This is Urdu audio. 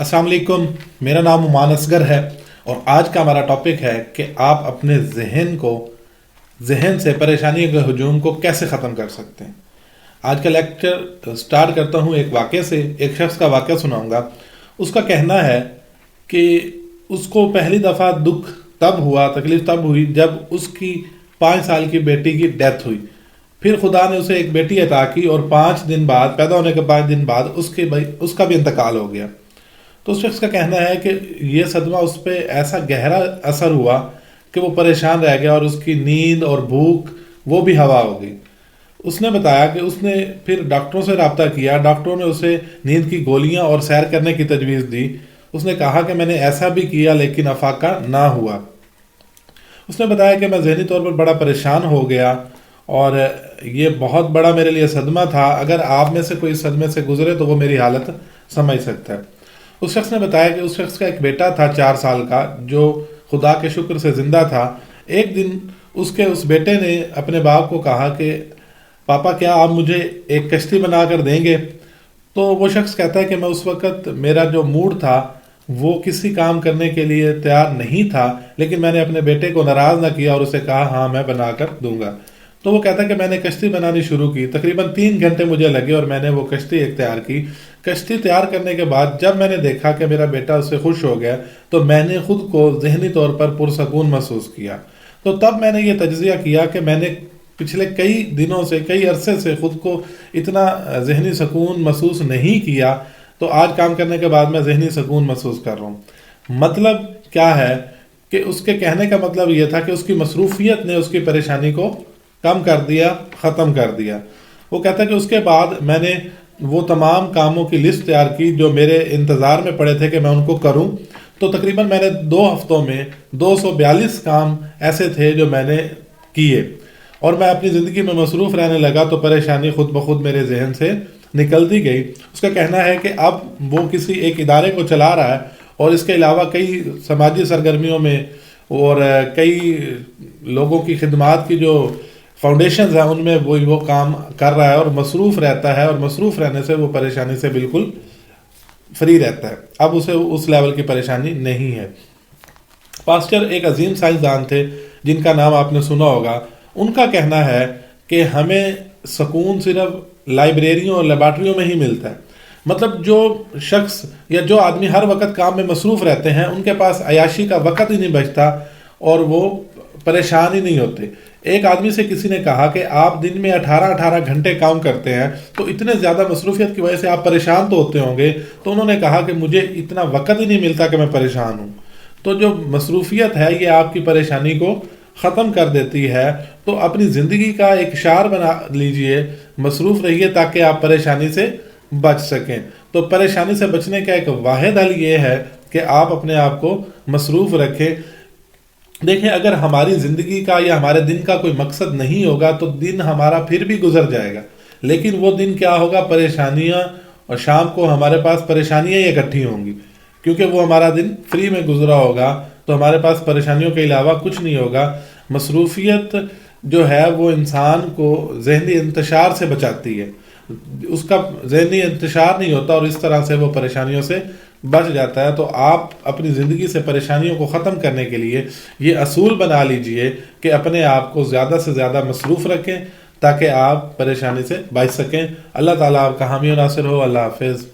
السلام علیکم، میرا نام عمان اصغر ہے اور آج کا ہمارا ٹاپک ہے کہ آپ اپنے ذہن سے پریشانی کے ہجوم کو کیسے ختم کر سکتے ہیں۔ آج کا لیکچر سٹارٹ کرتا ہوں ایک واقعے سے۔ ایک شخص کا واقعہ سناؤں گا۔ اس کا کہنا ہے کہ اس کو پہلی دفعہ دکھ تب ہوا، تکلیف تب ہوئی جب اس کی 5 سال کی بیٹی کی ڈیتھ ہوئی۔ پھر خدا نے اسے ایک بیٹی عطا کی اور 5 دن بعد، پیدا ہونے کے 5 دن بعد اس کا بھی انتقال ہو گیا۔ تو اس شخص کا کہنا ہے کہ یہ صدمہ اس پہ ایسا گہرا اثر ہوا کہ وہ پریشان رہ گیا اور اس کی نیند اور بھوک وہ بھی ہوا ہو گئی۔ اس نے بتایا کہ اس نے پھر ڈاکٹروں سے رابطہ کیا، ڈاکٹروں نے اسے نیند کی گولیاں اور سیر کرنے کی تجویز دی۔ اس نے کہا کہ میں نے ایسا بھی کیا لیکن افاقہ نہ ہوا۔ اس نے بتایا کہ میں ذہنی طور پر بڑا پریشان ہو گیا اور یہ بہت بڑا میرے لیے صدمہ تھا۔ اگر آپ میں سے کوئی صدمے سے گزرے تو وہ میری حالت سمجھ سکتا ہے۔ اس شخص نے بتایا کہ اس شخص کا ایک بیٹا تھا 4 سال کا، جو خدا کے شکر سے زندہ تھا۔ ایک دن اس بیٹے نے اپنے باپ کو کہا کہ پاپا کیا آپ مجھے ایک کشتی بنا کر دیں گے؟ تو وہ شخص کہتا ہے کہ میں اس وقت میرا جو موڈ تھا وہ کسی کام کرنے کے لیے تیار نہیں تھا، لیکن میں نے اپنے بیٹے کو ناراض نہ کیا اور اسے کہا ہاں میں بنا کر دوں گا۔ تو وہ کہتا ہے کہ میں نے کشتی بنانی شروع کی۔ تقریباً 3 گھنٹے مجھے لگے اور میں نے وہ کشتی تیار کی۔ کشتی تیار کرنے کے بعد جب میں نے دیکھا کہ میرا بیٹا اس سے خوش ہو گیا تو میں نے خود کو ذہنی طور پر پرسکون محسوس کیا۔ تو تب میں نے یہ تجزیہ کیا کہ میں نے پچھلے کئی دنوں سے، کئی عرصے سے خود کو اتنا ذہنی سکون محسوس نہیں کیا، تو آج کام کرنے کے بعد میں ذہنی سکون محسوس کر رہا ہوں۔ مطلب کیا ہے کہ اس کے کہنے کا مطلب یہ تھا کہ اس کی مصروفیت نے اس کی پریشانی کو کم کر دیا، ختم کر دیا۔ وہ کہتا ہے کہ اس کے بعد میں نے وہ تمام کاموں کی لسٹ تیار کی جو میرے انتظار میں پڑے تھے کہ میں ان کو کروں۔ تو تقریباً میں نے 2 ہفتوں میں 242 کام ایسے تھے جو میں نے کیے اور میں اپنی زندگی میں مصروف رہنے لگا، تو پریشانی خود بخود میرے ذہن سے نکلتی گئی۔ اس کا کہنا ہے کہ اب وہ کسی ایک ادارے کو چلا رہا ہے اور اس کے علاوہ کئی سماجی سرگرمیوں میں اور کئی لوگوں کی خدمات کی جو فاؤنڈیشنز ہیں ان میں وہ کام کر رہا ہے اور مصروف رہتا ہے، اور مصروف رہنے سے وہ پریشانی سے بالکل فری رہتا ہے۔ اب اسے اس لیول کی پریشانی نہیں ہے۔ پاسٹر ایک عظیم سائنسدان تھے جن کا نام آپ نے سنا ہوگا۔ ان کا کہنا ہے کہ ہمیں سکون صرف لائبریریوں اور لیبارٹریوں میں ہی ملتا ہے۔ مطلب جو شخص یا جو آدمی ہر وقت کام میں مصروف رہتے ہیں ان کے پاس عیاشی کا وقت ہی نہیں بچتا اور وہ پریشان ہی نہیں ہوتے۔ ایک آدمی سے کسی نے کہا کہ آپ دن میں 18 گھنٹے کام کرتے ہیں تو اتنے زیادہ مصروفیت کی وجہ سے آپ پریشان تو ہوتے ہوں گے۔ تو انہوں نے کہا کہ مجھے اتنا وقت ہی نہیں ملتا کہ میں پریشان ہوں۔ تو جو مصروفیت ہے یہ آپ کی پریشانی کو ختم کر دیتی ہے۔ تو اپنی زندگی کا ایک شعار بنا لیجئے، مصروف رہیے تاکہ آپ پریشانی سے بچ سکیں۔ تو پریشانی سے بچنے کا ایک واحد حل یہ ہے کہ آپ اپنے آپ کو مصروف رکھیں۔ دیکھیں، اگر ہماری زندگی کا یا ہمارے دن کا کوئی مقصد نہیں ہوگا تو دن ہمارا پھر بھی گزر جائے گا، لیکن وہ دن کیا ہوگا؟ پریشانیاں، اور شام کو ہمارے پاس پریشانیاں ہی اکٹھی ہوں گی، کیونکہ وہ ہمارا دن فری میں گزرا ہوگا تو ہمارے پاس پریشانیوں کے علاوہ کچھ نہیں ہوگا۔ مصروفیت جو ہے وہ انسان کو ذہنی انتشار سے بچاتی ہے، اس کا ذہنی انتشار نہیں ہوتا اور اس طرح سے وہ پریشانیوں سے بچ جاتا ہے۔ تو آپ اپنی زندگی سے پریشانیوں کو ختم کرنے کے لیے یہ اصول بنا لیجئے کہ اپنے آپ کو زیادہ سے زیادہ مصروف رکھیں تاکہ آپ پریشانی سے بچ سکیں۔ اللہ تعالیٰ آپ کا حامی و ناصر ہو۔ اللہ حافظ۔